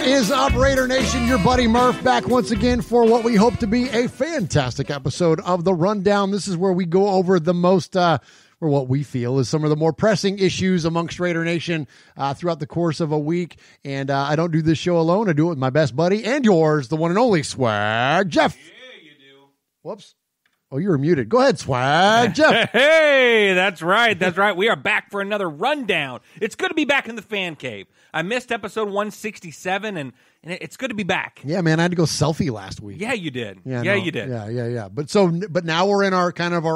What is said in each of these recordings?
is up, Raider Nation? Your buddy Murf back once again for what we hope to be a fantastic episode of The Rundown. This is where we go over the most, or what we feel is some of the more pressing issues amongst Raider Nation throughout the course of a week. And I don't do this show alone. I do it with my best buddy and yours, the one and only Swag Jeff. Yeah, you do. Whoops. Oh, you were muted. Go ahead, Swag Jeff. Hey, that's right. That's right. We are back for another rundown. It's good to be back in the fan cave. I missed episode 167, and it's good to be back. Yeah, man, I had to go selfie last week. Yeah, you did. You did. Yeah. But now we're in our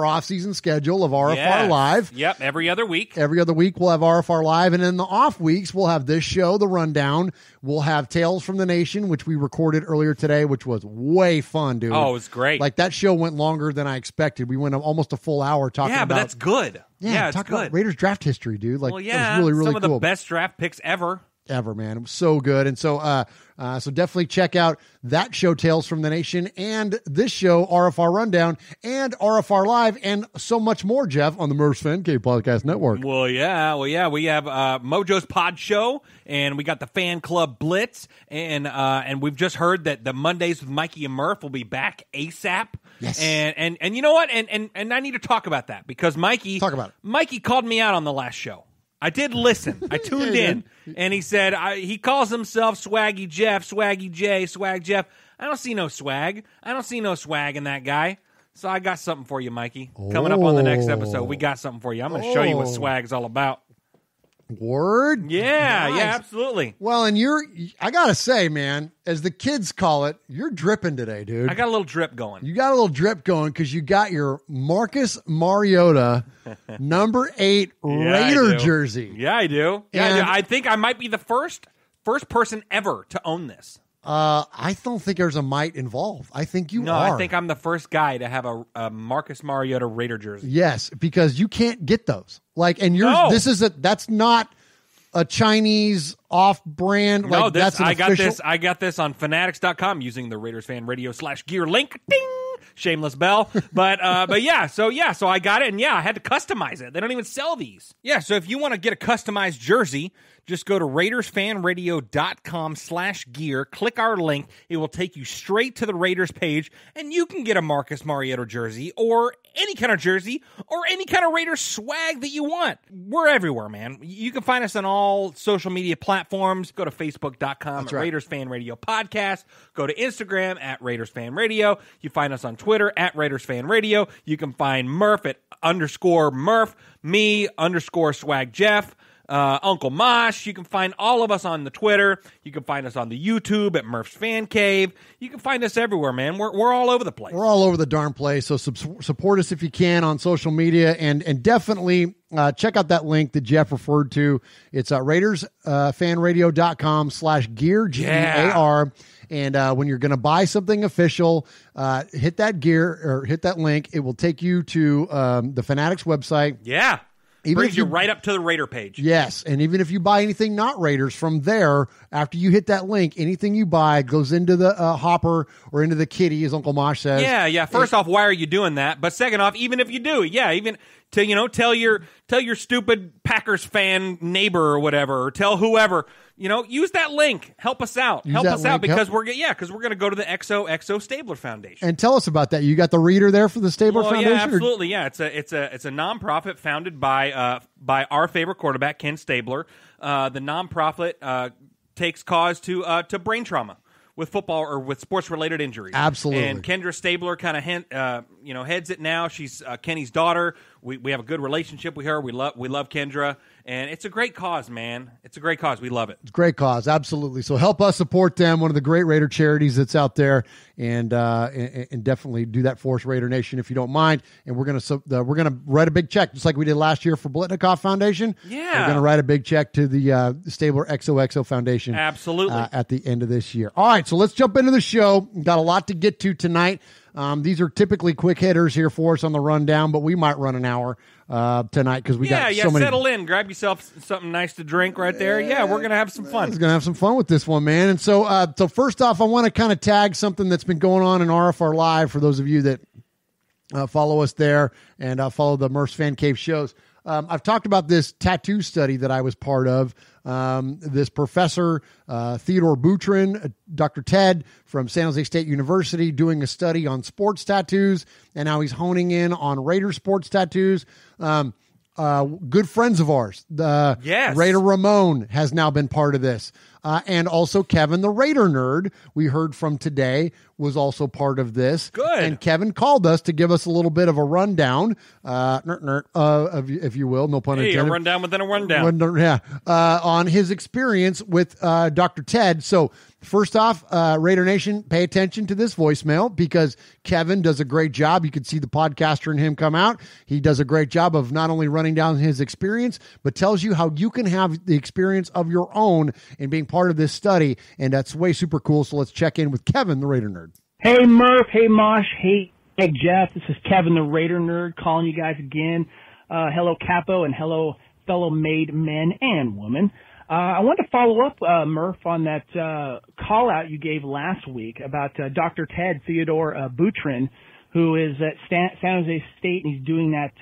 off-season schedule of RFR Live. Yep, every other week. Every other week we'll have RFR Live, and in the off weeks we'll have this show, The Rundown. We'll have Tales from the Nation, which we recorded earlier today, which was way fun, dude. Oh, it was great. Like, that show went longer than I expected. We went almost a full hour talking about... Yeah, but that's good. Yeah, it's talking good. about Raiders draft history, dude. Like, well, that was really, really some cool. of the best draft picks ever. Ever, man. It was so good. And so so definitely check out that show, Tales from the Nation, and this show, RFR Rundown, and RFR Live, and so much more, Jeff, on the Murf's Fan Cave Podcast Network. Well, yeah. We have Mojo's Pod Show, and we got the Fan Club Blitz, and we've just heard that the Mondays with Mikey and Murf will be back ASAP. Yes. And you know what? And I need to talk about that, because Mikey... Talk about it. Mikey called me out on the last show. I did listen. I tuned in, and he said he calls himself Swaggy Jeff, Swaggy J, Swag Jeff. I don't see no swag. I don't see no swag in that guy. So I got something for you, Mikey. Coming up on the next episode, we got something for you. I'm going to show you what swag's all about. Word? Yeah, nice. Yeah, absolutely. Well, and I got to say, man, as the kids call it, you're dripping today, dude. I got a little drip going. You got a little drip going because you got your Marcus Mariota number 8 Raider jersey. Yeah, I do. Yeah, I think I might be the first person ever to own this. I don't think there's a might involved. I think you are. No, I think I'm the first guy to have a Marcus Mariota Raider jersey. Yes, because you can't get those. Like, and yours, that's not a Chinese off-brand. No, like, that's an official. I got this on Fanatics.com using the Raiders Fan Radio /gear link. Ding. Shameless bell, but yeah, so I got it, and yeah, I had to customize it. They don't even sell these. Yeah, so if you want to get a customized jersey, just go to RaidersFanRadio.com/gear, click our link. It will take you straight to the Raiders page, and you can get a Marcus Mariota jersey, or any kind of jersey, or any kind of Raiders swag that you want. We're everywhere, man. You can find us on all social media platforms. Go to Facebook.com at Raiders Fan Radio Podcast. Go to Instagram at Raiders Fan Radio. You find us on Twitter at Raiders Fan Radio. You can find Murf at _Murf, me _Swag Jeff. Uncle Mosh. You can find all of us on the Twitter. You can find us on the YouTube at Murf's Fan Cave. You can find us everywhere, man. We're all over the place. We're all over the darn place. So support us if you can on social media, and definitely check out that link that Jeff referred to. It's RaidersFanRadio.com/gear, GEAR. And when you're going to buy something official, hit that gear or hit that link. It will take you to the Fanatics website. Yeah. Brings you right up to the Raider page. Yes, and even if you buy anything not Raiders from there, after you hit that link, anything you buy goes into the hopper or into the kitty, as Uncle Mosh says. Yeah. First off, why are you doing that? But second off, even if you do, even tell your stupid Packers fan neighbor or whatever, or tell whoever. Use that link. Help us out. Because we're going to go to the Xoxo Stabler Foundation. And tell us about that. You got the reader there for the Stabler Foundation? Yeah, absolutely. Yeah, it's a nonprofit founded by our favorite quarterback, Ken Stabler. The nonprofit takes cause to brain trauma with football or with sports-related injuries. Absolutely. And Kendra Stabler kind of heads it now. She's Kenny's daughter. We have a good relationship with her. We love Kendra, and it's a great cause, man. It's a great cause. We love it. It's a great cause, absolutely. So help us support them. One of the great Raider charities that's out there, and definitely do that for us, Raider Nation, if you don't mind. And we're gonna write a big check, just like we did last year for Blitnikoff Foundation. Yeah, we're gonna write a big check to the Stabler Xoxo Foundation. Absolutely. At the end of this year. All right, so let's jump into the show. We've got a lot to get to tonight. These are typically quick hitters here for us on the rundown, but we might run an hour tonight because we got so many. Settle in, grab yourself something nice to drink right there. Yeah, we're gonna have some fun. We're gonna have some fun with this one, man. And so first off, I want to kind of tag something that's been going on in RFR Live for those of you that follow us there and follow the Murf's Fan Cave shows. I've talked about this tattoo study that I was part of. This professor, Theodore Boutrin, Dr. Ted from San Jose State University, doing a study on sports tattoos, and now he's honing in on Raider sports tattoos. Good friends of ours, Yes. Raider Ramon has now been part of this. And also Kevin, the Raider nerd, we heard from today, was also part of this. Good. And Kevin called us to give us a little bit of a rundown, if you will, no pun intended. Hey, a rundown within a rundown. On his experience with Dr. Ted. So first off, Raider Nation, pay attention to this voicemail because Kevin does a great job. You can see the podcaster in him come out. He does a great job of not only running down his experience, but tells you how you can have the experience of your own in being part of this study. And that's way super cool. So let's check in with Kevin, the Raider nerd. Hey, Murf. Hey, Mosh. Hey, Jeff. This is Kevin, the Raider nerd, calling you guys again. Hello, Capo, and hello, fellow made men and women. I want to follow up, Murf, on that call out you gave last week about Dr. Ted Theodore Boutrin, who is at San Jose State, and he's doing that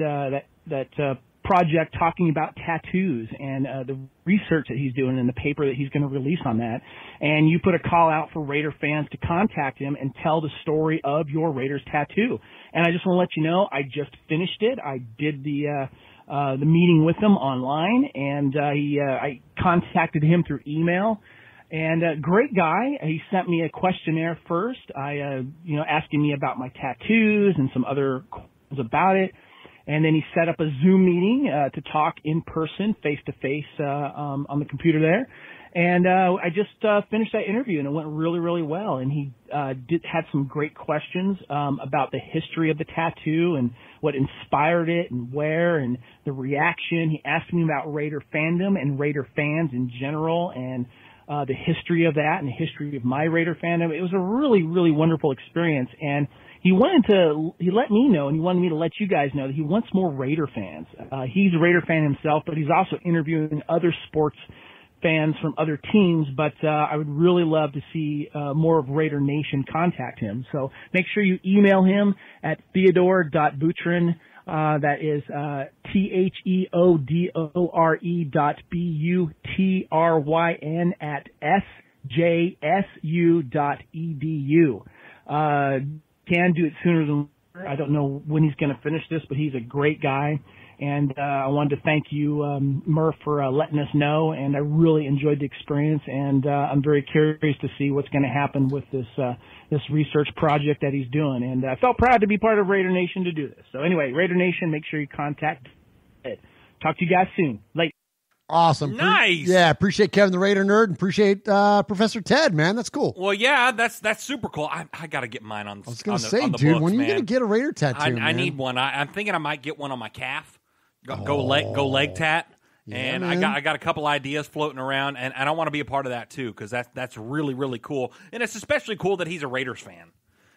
project talking about tattoos and the research that he's doing in the paper that he's going to release on that. And you put a call out for Raider fans to contact him and tell the story of your Raiders tattoo. And I just want to let you know, I just finished it. I did the meeting with him online, and I contacted him through email. And great guy. He sent me a questionnaire first. Asking me about my tattoos and some other questions about it. And then he set up a Zoom meeting to talk in person, face-to-face on the computer there. And I just finished that interview, and it went really, really well. And he had some great questions about the history of the tattoo and what inspired it and where and the reaction. He asked me about Raider fandom and Raider fans in general and the history of that and the history of my Raider fandom. It was a really, really wonderful experience. And he let me know, and he wanted me to let you guys know that he wants more Raider fans. He's a Raider fan himself, but he's also interviewing other sports fans from other teams, but I would really love to see more of Raider Nation contact him. So make sure you email him at theodore.boutrin. That is theodore.butryn at sjsu.edu. Can do it sooner than later. I don't know when he's going to finish this, but he's a great guy. And I wanted to thank you, Murph, for letting us know. And I really enjoyed the experience. And I'm very curious to see what's going to happen with this research project that he's doing. And I felt proud to be part of Raider Nation to do this. So anyway, Raider Nation, make sure you contact Ed. Talk to you guys soon. Later. Awesome. Nice. Appreciate Kevin the Raider nerd and appreciate Professor Ted, man. That's cool. Well, yeah, that's super cool. I got to get mine on. I was going to the say, books, dude, when are you man. going to get a Raider tattoo? I need one. I'm thinking I might get one on my calf. Go leg tat. Yeah, and man. I got a couple ideas floating around, and I want to be a part of that too because that's really, really cool. And it's especially cool that he's a Raiders fan.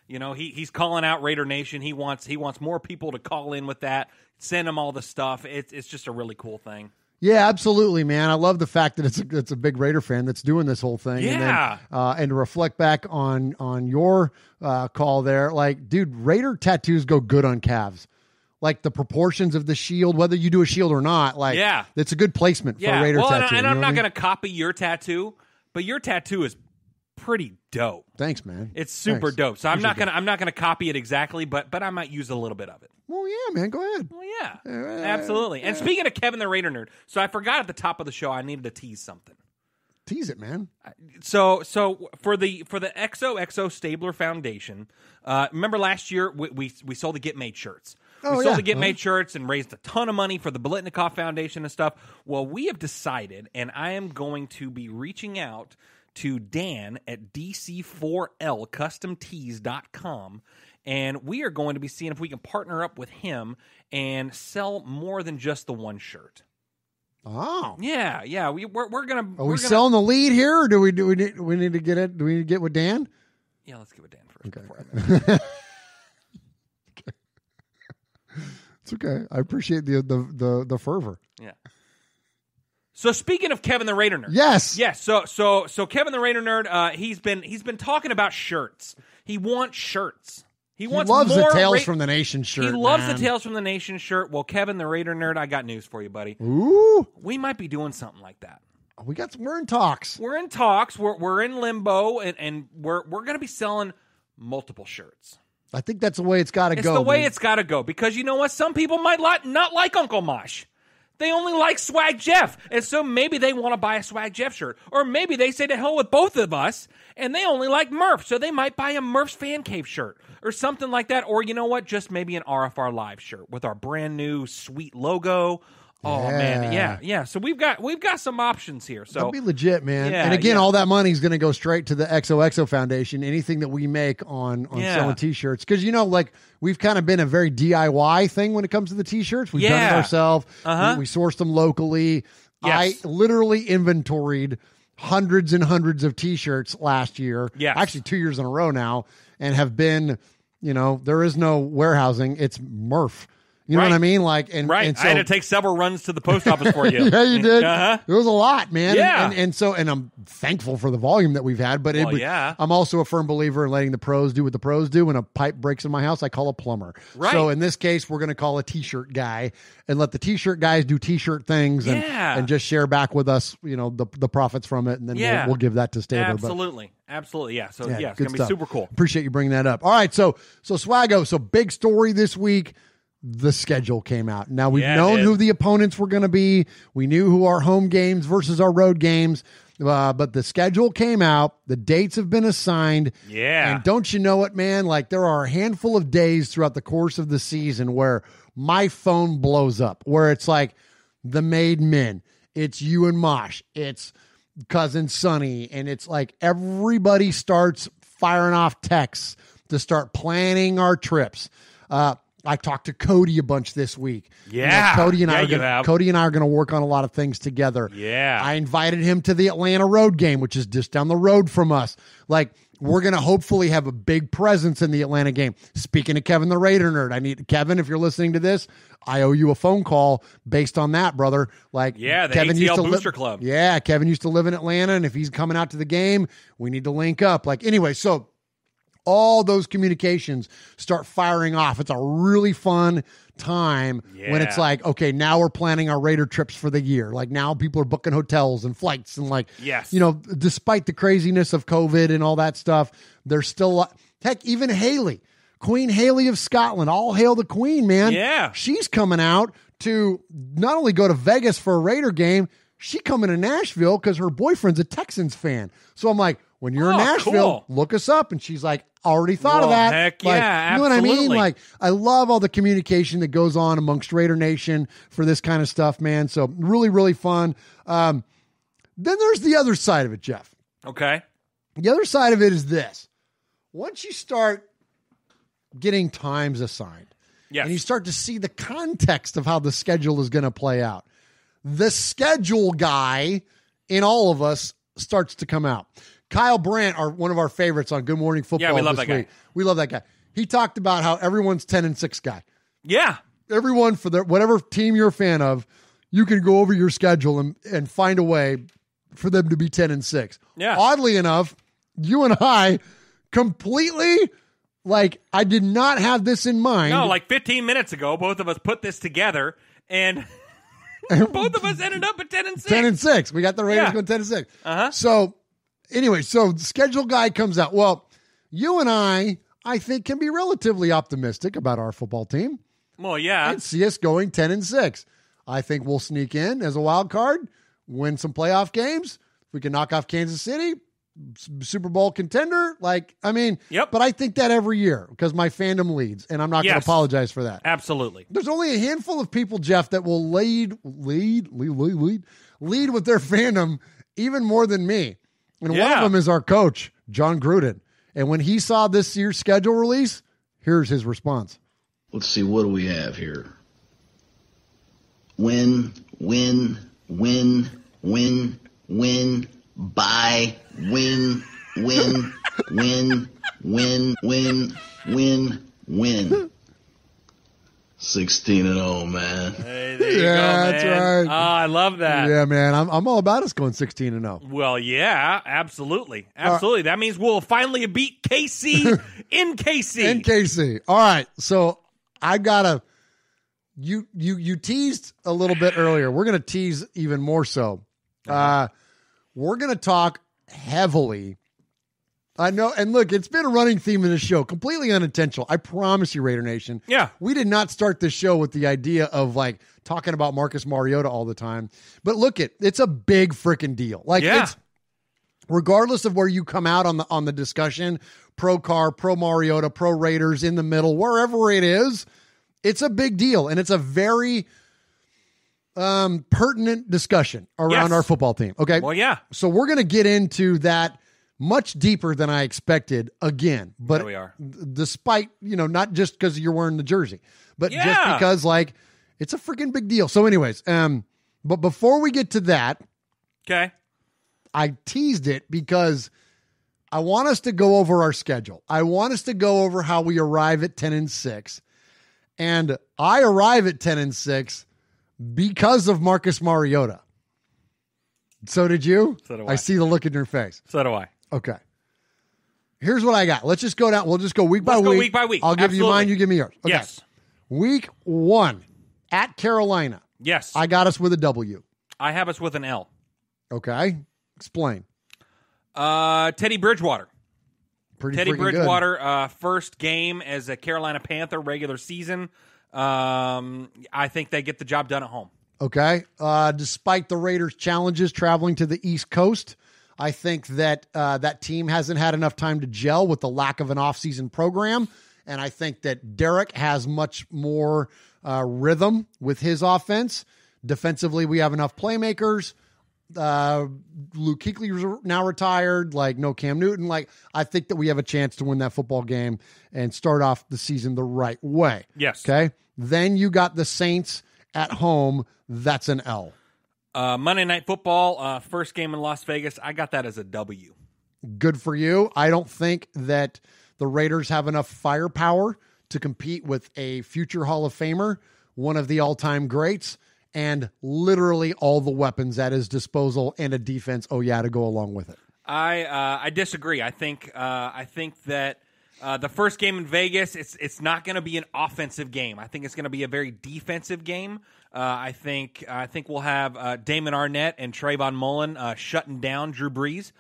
You know, he's calling out Raider Nation. He wants more people to call in with that. Send him all the stuff. It's just a really cool thing. Yeah, absolutely, man. I love the fact that it's a big Raider fan that's doing this whole thing. Yeah. And then, and to reflect back on your call there, like, dude, Raider tattoos go good on calves. Like the proportions of the shield, whether you do a shield or not, like, yeah, it's a good placement for a Raider tattoo. And I'm not going to copy your tattoo, but your tattoo is pretty dope. Thanks, man. It's super dope. So I'm not gonna copy it exactly, but I might use a little bit of it. Well, yeah, man. Go ahead. Well, yeah, absolutely. And speaking of Kevin the Raider nerd, so I forgot at the top of the show I needed to tease something. Tease it, man. So for the Xoxo Stabler Foundation, remember last year we sold the Get Made shirts. We sold the Get Made shirts and raised a ton of money for the Bolitnikoff Foundation and stuff. Well, we have decided, and I am going to be reaching out to Dan at dc4lcustomtees.com, and we are going to be seeing if we can partner up with him and sell more than just the one shirt. Oh, yeah. We're gonna. Are we selling the lead here, or do we need to get it? Do we need to get with Dan? Yeah, let's get with Dan first. Okay. Before It's okay. I appreciate the fervor. Yeah. So speaking of Kevin the Raider nerd, yes. So Kevin the Raider nerd, he's been talking about shirts. He wants shirts. He wants loves more the Tales from the Nation shirt. He loves man. the Tales from the Nation shirt. Well, Kevin, the Raider nerd, I got news for you, buddy. Ooh. We might be doing something like that. We're in talks. We're in talks. We're in limbo, and we're going to be selling multiple shirts. I think that's the way it's got to go. It's the way it's got to go, because you know what? Some people might not like Uncle Mosh. They only like Swag Jeff, and so maybe they want to buy a Swag Jeff shirt. Or maybe they say to hell with both of us, and they only like Murf, so they might buy a Murf's Fan Cave shirt or something like that. Or you know what? Just maybe an RFR Live shirt with our brand new sweet logo. Oh man, yeah. So we've got some options here. So that'll be legit, man. Yeah, and again, all that money is going to go straight to the Xoxo Foundation. Anything that we make on selling T-shirts, because like we've kind of been a very DIY thing when it comes to the T-shirts. We've done it ourselves. We sourced them locally. Yes. I literally inventoried hundreds and hundreds of T-shirts last year. Yes. Actually 2 years in a row now, and have been. There is no warehousing. It's Murf. You know what I mean? And so, I had to take several runs to the post office for you. Yeah, you did. It was a lot, man. Yeah. And I'm thankful for the volume that we've had, but I'm also a firm believer in letting the pros do what the pros do. When a pipe breaks in my house, I call a plumber. Right. So in this case, we're going to call a T-shirt guy and let the T-shirt guys do T-shirt things and just share back with us, the profits from it. And then we'll give that to Stabler. Absolutely. Absolutely. Yeah. So it's going to be super cool. Appreciate you bringing that up. All right. So Swaggo. So big story this week. The schedule came out. Now we've known who the opponents were going to be. We knew who our home games versus our road games. But the schedule came out. The dates have been assigned. Yeah. And don't you know it, man? There are a handful of days throughout the course of the season where my phone blows up, where it's like the Made Men. It's you and Mosh. It's Cousin Sonny. And it's like everybody starts firing off texts to start planning our trips. I talked to Cody a bunch this week. Yeah. Cody and I are going to work on a lot of things together. Yeah. I invited him to the Atlanta road game, which is just down the road from us. We're going to hopefully have a big presence in the Atlanta game. Speaking of Kevin, the Raider nerd, Kevin, if you're listening to this, I owe you a phone call based on that, brother. The Kevin ATL Booster Club. Yeah. Kevin used to live in Atlanta, and if he's coming out to the game, we need to link up. Anyway, so all those communications start firing off. It's a really fun time when it's okay, now we're planning our Raider trips for the year. Now people are booking hotels and flights and despite the craziness of COVID and all that stuff, there's still, heck, even Queen Haley of Scotland, all hail the Queen, man. Yeah. She's coming out to not only go to Vegas for a Raider game, she coming to Nashville because her boyfriend's a Texans fan. So I'm like, when you're in Nashville, look us up. And she's like, already thought of that. Heck yeah, you know absolutely. what I mean? I love all the communication that goes on amongst Raider Nation for this kind of stuff, man. So really, really fun. Then there's the other side of it, Jeff. Okay. The other side of it is this. Once you start getting times assigned, and you start to see the context of how the schedule is going to play out, the schedule guy in all of us starts to come out. Kyle Brandt, one of our favorites on Good Morning Football. Yeah, we love this that week. guy. We love that guy. He talked about how everyone's 10-6 guy. Yeah. Everyone for whatever team you're a fan of, you can go over your schedule and find a way for them to be 10-6. Yeah. Oddly enough, you and I completely, I did not have this in mind. No, 15 minutes ago, both of us put this together, and both of us ended up at 10-6. 10-6. We got the Raiders going 10-6. Uh-huh. So anyway, the schedule guy comes out. Well, you and I think, can be relatively optimistic about our football team. Well, yeah. And see us going 10-6. I think we'll sneak in as a wild card, win some playoff games. If we can knock off Kansas City, Super Bowl contender. Yep. But I think that every year because my fandom leads, and I'm not going to apologize for that. Absolutely. There's only a handful of people, Jeff, that will lead with their fandom even more than me. And one of them is our coach, John Gruden. And when he saw this year's schedule release, here's his response. Let's see, what do we have here? Win, win, win, win, win, buy, win, win, win, win, win, win, win. 16-0, man. Hey, there you go, That's man. right. I love that. Yeah, man. I'm all about us going 16-0. Well, yeah, absolutely. Absolutely. That means we'll finally beat KC in KC. In KC. All right. So I gotta you teased a little bit earlier. We're gonna tease even more so. We're gonna talk heavily. I know, and look, it's been a running theme in the show, completely unintentional. I promise you, Raider Nation. Yeah. We did not start this show with the idea of like talking about Marcus Mariota all the time. But look, it's a big freaking deal. Like it's regardless of where you come out on the discussion, pro Carr, pro Mariota, pro Raiders, in the middle, wherever it is, it's a big deal. And it's a very pertinent discussion around our football team. Okay. Well, yeah. So we're going to get into that much deeper than I expected again. But there we are. Despite, not just because you're wearing the jersey, but just because like it's a freaking big deal. So anyways, but before we get to that, okay, I teased it because I want us to go over our schedule. I want us to go over how we arrive at 10-6. And I arrive at 10-6 because of Marcus Mariota. So did you? So do I. I see the look in your face. So do I. Okay. Here's what I got. Let's just go down. We'll just go week by week. Week by week. I'll give you mine. You give me yours. Okay. Yes. Week 1 at Carolina. Yes. I got us with a W. I have us with an L. Okay. Explain. Teddy Bridgewater. Pretty Bridgewater, first game as a Carolina Panther regular season. I think they get the job done at home. Okay. Despite the Raiders' challenges traveling to the East Coast, I think that that team hasn't had enough time to gel with the lack of an offseason program. And I think that Derek has much more rhythm with his offense. Defensively, we have enough playmakers. Luke Kuechly's now retired, like no Cam Newton. Like I think that we have a chance to win that football game and start off the season the right way. Yes. Okay. Then you got the Saints at home. That's an L. Monday Night Football, first game in Las Vegas. I got that as a W. Good for you. I don't think that the Raiders have enough firepower to compete with a future Hall of Famer, one of the all-time greats, and literally all the weapons at his disposal and a defense, to go along with it. I disagree. I think that the first game in Vegas, it's not going to be an offensive game. I think it's going to be a very defensive game. I think we'll have Damon Arnett and Trayvon Mullen shutting down Drew Brees,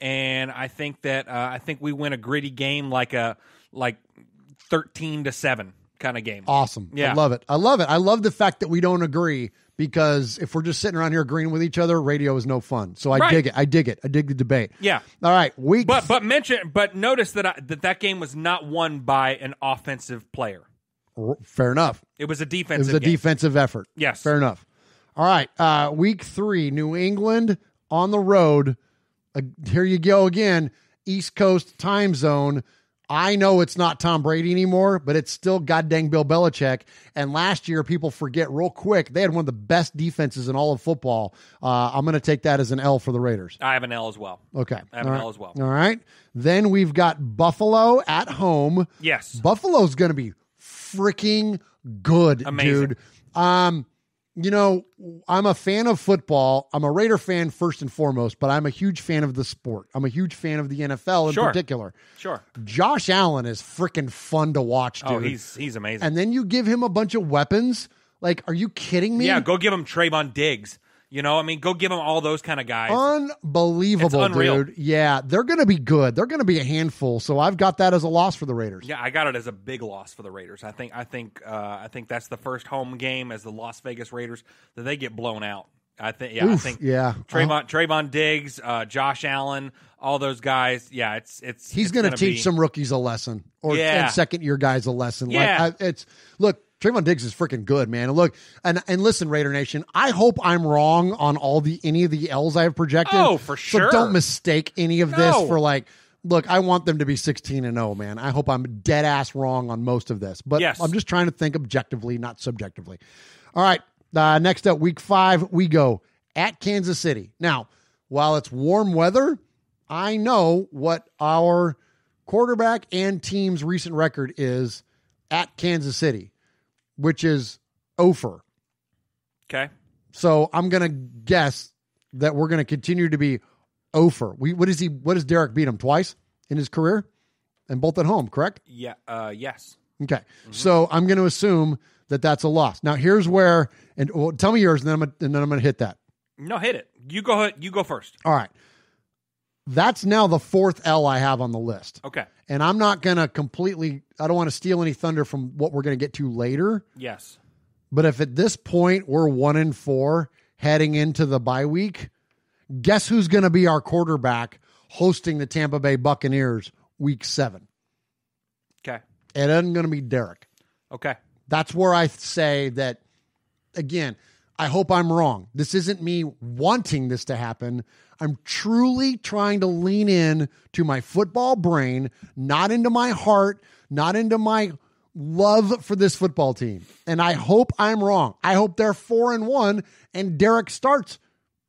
and I think we win a gritty game like 13-7 kind of game. Awesome. Yeah. I love it. I love the fact that we don't agree, because if we're just sitting around here agreeing with each other, radio is no fun. So I dig it. I dig the debate. Yeah. All right. But notice that game was not won by an offensive player. Fair enough. It was a defensive game. Defensive effort. Yes. Fair enough. All right. Week 3, New England on the road. Here you go again. East Coast time zone. I know it's not Tom Brady anymore, but it's still goddamn Bill Belichick. And last year, people forget real quick, they had one of the best defenses in all of football. I'm going to take that as an L for the Raiders. I have an L as well. Okay. I have an L as well. All right. Then we've got Buffalo at home. Yes. Buffalo's going to be freaking good, amazing. Dude. I'm a fan of football. I'm a Raider fan first and foremost, but I'm a huge fan of the sport. I'm a huge fan of the NFL in particular. Sure. Josh Allen is freaking fun to watch, dude. Oh, he's amazing. And then you give him a bunch of weapons. Like, are you kidding me? Yeah, go give him Trayvon Diggs. Go give him all those kind of guys. Unbelievable, dude. Yeah, they're going to be good. They're going to be a handful. So I've got that as a loss for the Raiders. Yeah, I got it as a big loss for the Raiders. I think that's the first home game as the Las Vegas Raiders that they get blown out. I think Trayvon Diggs, Josh Allen, all those guys. Yeah, he's going to teach some rookies a lesson, and second year guys a lesson. Yeah, look. Trayvon Diggs is freaking good, man. And look, and listen, Raider Nation, I hope I'm wrong on any of the L's I've projected. Oh, for sure. So don't mistake any of this for look, I want them to be 16-0, man. I hope I'm dead ass wrong on most of this. But I'm just trying to think objectively, not subjectively. All right. Next up, week 5, we go at Kansas City. Now, while it's warm weather, I know what our quarterback and team's recent record is at Kansas City. which is over. Okay. So I'm going to guess that we're going to continue to be over. What does Derek beat him twice in his career? And both at home, correct? Yeah. Yes. Okay. Mm-hmm. So I'm going to assume that that's a loss. Now here's where, tell me yours, and then I'm going to hit that. No, hit it. You go ahead. You go first. All right. That's now the fourth L I have on the list. Okay. And I'm not going to I don't want to steal any thunder from what we're going to get to later. Yes. But if at this point we're 1-4 heading into the bye week, guess who's going to be our quarterback hosting the Tampa Bay Buccaneers week 7? Okay. It isn't going to be Derek. Okay. That's where I say that, again, I hope I'm wrong. This isn't me wanting this to happen. I'm truly trying to lean in to my football brain, not into my heart, not into my love for this football team. And I hope I'm wrong. I hope they're 4-1 and Derek starts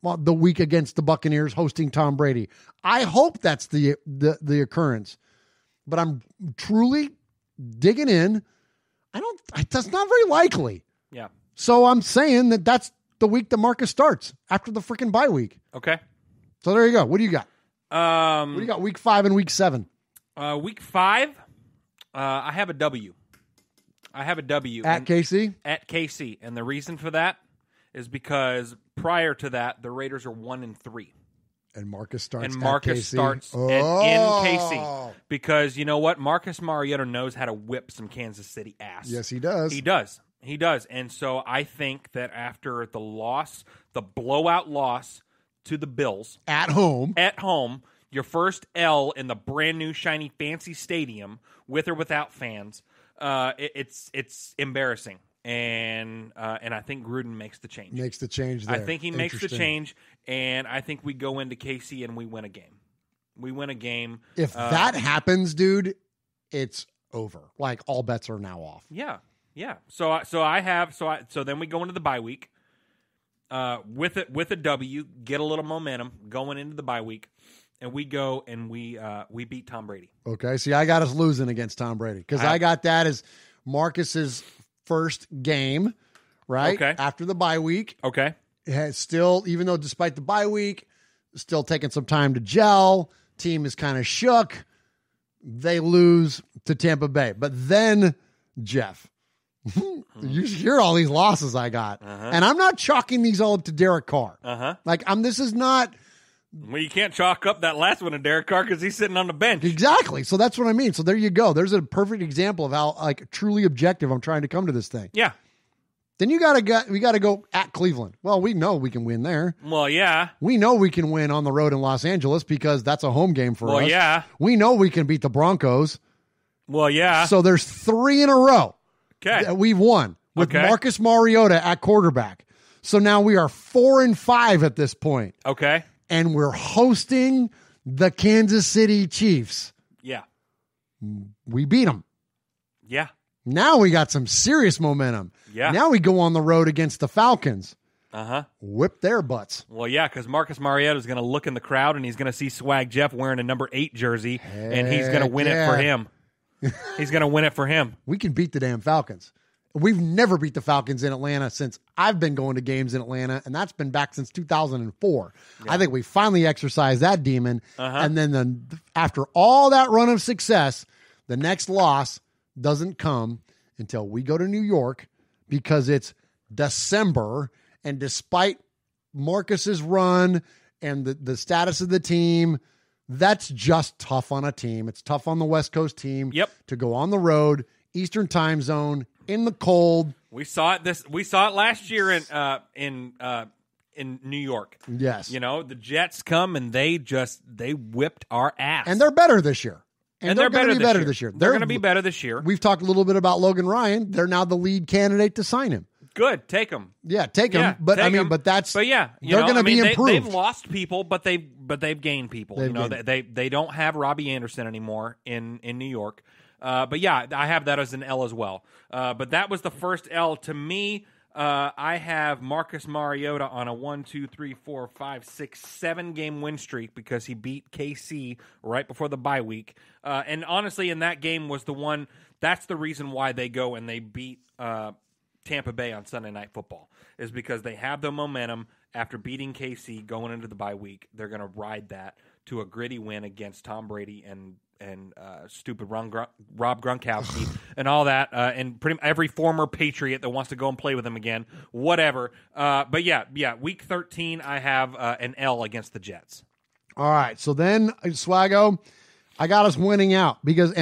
the week against the Buccaneers hosting Tom Brady. I hope that's the occurrence. But I'm truly digging in. That's not very likely. Yeah. So I'm saying that's the week that Marcus starts after the freaking bye week. Okay. So there you go. What do you got? What do you got? Week 5 and week 7. Week 5, I have a W. At KC? At KC. And the reason for that is because prior to that, the Raiders are 1-3. And Marcus starts in KC. Because you know what? Marcus Mariota knows how to whip some Kansas City ass. Yes, he does. He does. And so I think that after the blowout loss to the Bills. At home, your first L in the brand new, shiny, fancy stadium, with or without fans, it's embarrassing. And I think Gruden makes the change. There. I think he makes the change, and I think we go into KC and we win a game. If that happens, dude, it's over. Like, all bets are now off. Yeah. So then we go into the bye week with a W, get a little momentum going into the bye week, and we go and we beat Tom Brady. Okay. See, I got us losing against Tom Brady because I got that as Marcus's first game, right? Okay. After the bye week. Okay. It has still, even though despite the bye week, still taking some time to gel. Team is kind of shook. They lose to Tampa Bay. But then, Jeff, you hear all these losses I got. And I'm not chalking these all up to Derek Carr. Like, this is not... Well, you can't chalk up that last one to Derek Carr because he's sitting on the bench. Exactly. So that's what I mean. So there you go. There's a perfect example of how truly objective I'm trying to come to this thing. Yeah. Then we got to go at Cleveland. Well, we know we can win there. Well, yeah. We know we can win on the road in Los Angeles because that's a home game for us. Well, yeah. We know we can beat the Broncos. Well, yeah. So there's 3 in a row that we've won with Marcus Mariota at quarterback. So now we are 4-5 at this point. Okay. And we're hosting the Kansas City Chiefs. Yeah. We beat them. Yeah. Now we got some serious momentum. Yeah. Now we go on the road against the Falcons. Whip their butts. Well, yeah, because Marcus Mariota is going to look in the crowd and he's going to see Swag Jeff wearing a number 8 jersey, and he's going to win it for him. He's going to win it for him. We can beat the damn Falcons. We've never beat the Falcons in Atlanta since I've been going to games in Atlanta, and that's been back since 2004. Yeah. I think we finally exercised that demon. And then after all that run of success, the next loss doesn't come until we go to New York because it's December. And despite Marcus's run and the status of the team, that's just tough on a team. It's tough on the West Coast team to go on the road, Eastern time zone, in the cold. We saw it last year in New York. Yes. You know, the Jets come and they whipped our ass. And they're better this year. And they're going to be better this year. They're going to be better this year. We've talked a little bit about Logan Ryan. They're now the lead candidate to sign him. Good, take him. Yeah, take him. But they're going to be improved. They've lost people, but they've gained people. They don't have Robbie Anderson anymore in New York. But yeah, I have that as an L as well. But that was the first L to me. I have Marcus Mariota on a 7 game win streak because he beat KC right before the bye week. And honestly, in that game was the one. That's the reason why they go and they beat Tampa Bay on Sunday Night Football, is because they have the momentum after beating KC going into the bye week. They're going to ride that to a gritty win against Tom Brady and stupid Rob Gronkowski and all that, and pretty much every former Patriot that wants to go and play with him again, whatever. But yeah, week 13, I have an L against the Jets. All right, so then Swaggo, I got us winning out because,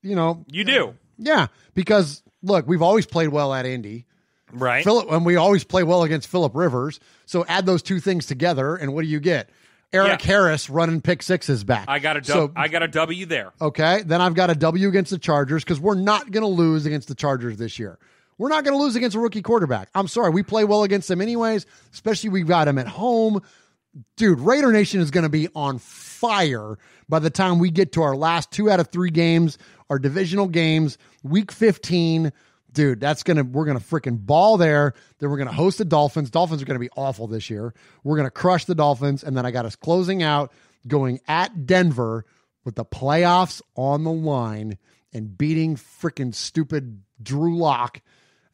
you do, yeah, because look, we've always played well at Indy. Right. And we always play well against Phillip Rivers. So add those two things together, and what do you get? Eric Harris running pick sixes back. I got a W there. Okay. Then I've got a W against the Chargers because we're not going to lose against the Chargers this year. We're not going to lose against a rookie quarterback. I'm sorry. We play well against them anyways, especially we've got them at home. Dude, Raider Nation is going to be on fire by the time we get to our last 2 out of 3 games, our divisional games, week 15. Dude, we're going to freaking ball there. Then we're going to host the Dolphins. Dolphins are going to be awful this year. We're going to crush the Dolphins. And then I got us closing out, going at Denver with the playoffs on the line and beating freaking stupid Drew Lock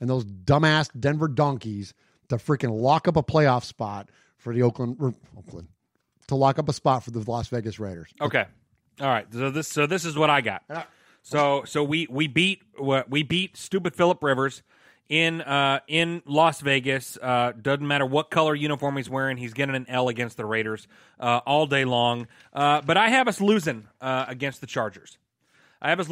and those dumbass Denver donkeys to freaking lock up a playoff spot for the Oakland, to lock up a spot for the Las Vegas Raiders. Okay. All right. So this is what I got. So we beat stupid Phillip Rivers in Las Vegas. Doesn't matter what color uniform he's wearing, he's getting an L against the Raiders all day long. But I have us losing against the Chargers. It's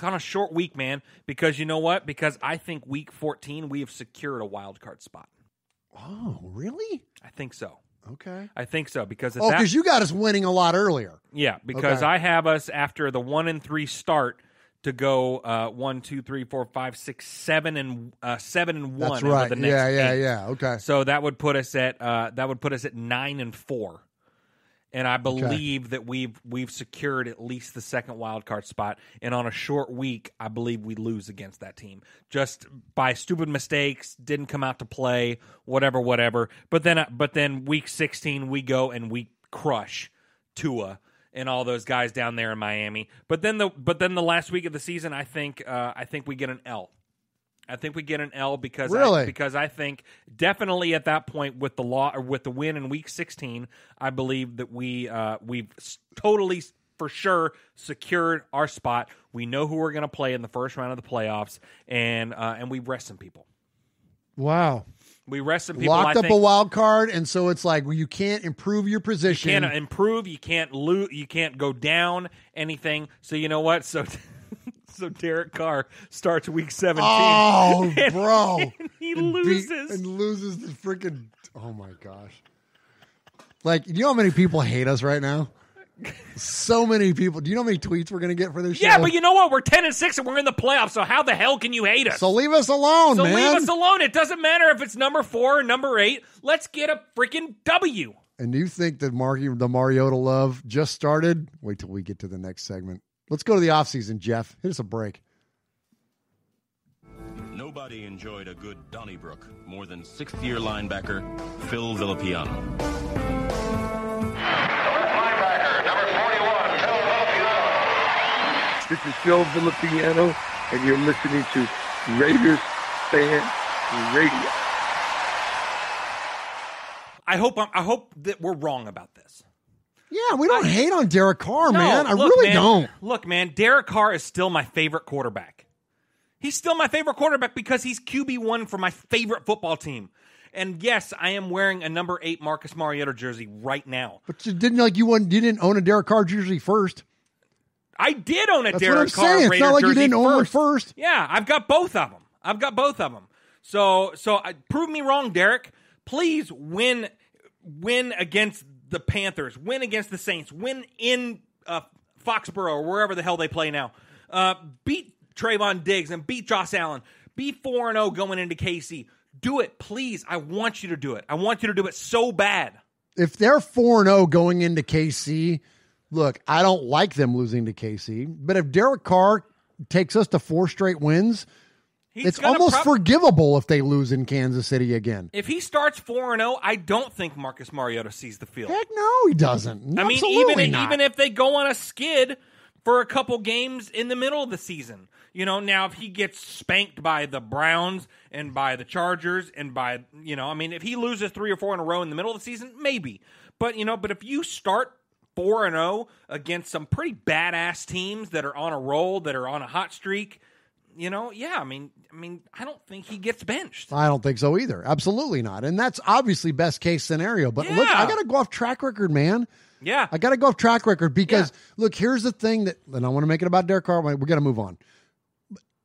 on a short week, man. Because you know what? Because I think week 14 we have secured a wild card spot. Oh, really? I think so. Okay. I think so because because you got us winning a lot earlier. Yeah, because I have us after the 1-3 start to go 1, 2, 3, 4, 5, 6, 7 and 7-1. That's right. The next 8. Yeah. Okay. So that would put us at 9-4. And I believe that we've secured at least the second wild card spot. And on a short week, I believe we lose against that team just by stupid mistakes. Didn't come out to play, whatever. But then week 16 we go and we crush Tua and all those guys down there in Miami. But then the last week of the season, I think we get an L. I think we get an L because I think definitely at that point with the win in week 16, I believe that we've totally for sure secured our spot. We know who we're going to play in the first round of the playoffs, and we rest some people. Wow. We rest some people. Locked up a wild card, and so it's like you can't improve your position. You can't improve. You can't lose. You can't go down anything. So you know what? So Derek Carr starts week 17. Oh, bro. And he loses. And loses the freaking... Oh, my gosh. Like, do you know how many people hate us right now? So many people. Do you know how many tweets we're going to get for this show? Yeah, but you know what? We're 10-6 and we're in the playoffs, so how the hell can you hate us? So leave us alone, man. Leave us alone. It doesn't matter if it's number 4 or number 8. Let's get a freaking W. And do you think that the Mariota love just started? Wait till we get to the next segment. Let's go to the offseason, Jeff. Hit us a break. Nobody enjoyed a good Donnybrook more than sixth-year linebacker Phil Villapiano. Linebacker, number 41, Phil Villapiano. This is Phil Villapiano, and you're listening to Raiders Fan Radio. I hope that we're wrong about this. Yeah, we don't hate on Derek Carr, man. I really don't. Look, man, Derek Carr is still my favorite quarterback. He's still my favorite quarterback because he's QB1 for my favorite football team. And yes, I am wearing a number 8 Marcus Mariota jersey right now. But you didn't own a Derek Carr jersey first. I did own a That's Derek Carr Raider jersey. It's not like you didn't own one first. Yeah, I've got both of them. So prove me wrong, Derek. Please win against the Panthers, win against the Saints, win in Foxborough or wherever the hell they play now. Beat Trayvon Diggs and beat Josh Allen. Be 4-0 going into KC. Do it, please. I want you to do it. I want you to do it so bad. If they're 4-0 going into KC, look, I don't like them losing to KC, but if Derek Carr takes us to 4 straight wins, it's almost forgivable if they lose in Kansas City again. If he starts 4-0, I don't think Marcus Mariota sees the field. Heck no, he doesn't. I mean, even if they go on a skid, for a couple games in the middle of the season. Now if he gets spanked by the Browns and by the Chargers and by, if he loses 3 or 4 in a row in the middle of the season, maybe. But if you start 4-0 against some pretty badass teams that are on a roll, that are on a hot streak, I don't think he gets benched. I don't think so either. Absolutely not. And that's obviously best case scenario. But look, I got to go off track record, man. Yeah. I got to go off track record because, look, here's the thing and I want to make it about Derek Carr. We got to move on.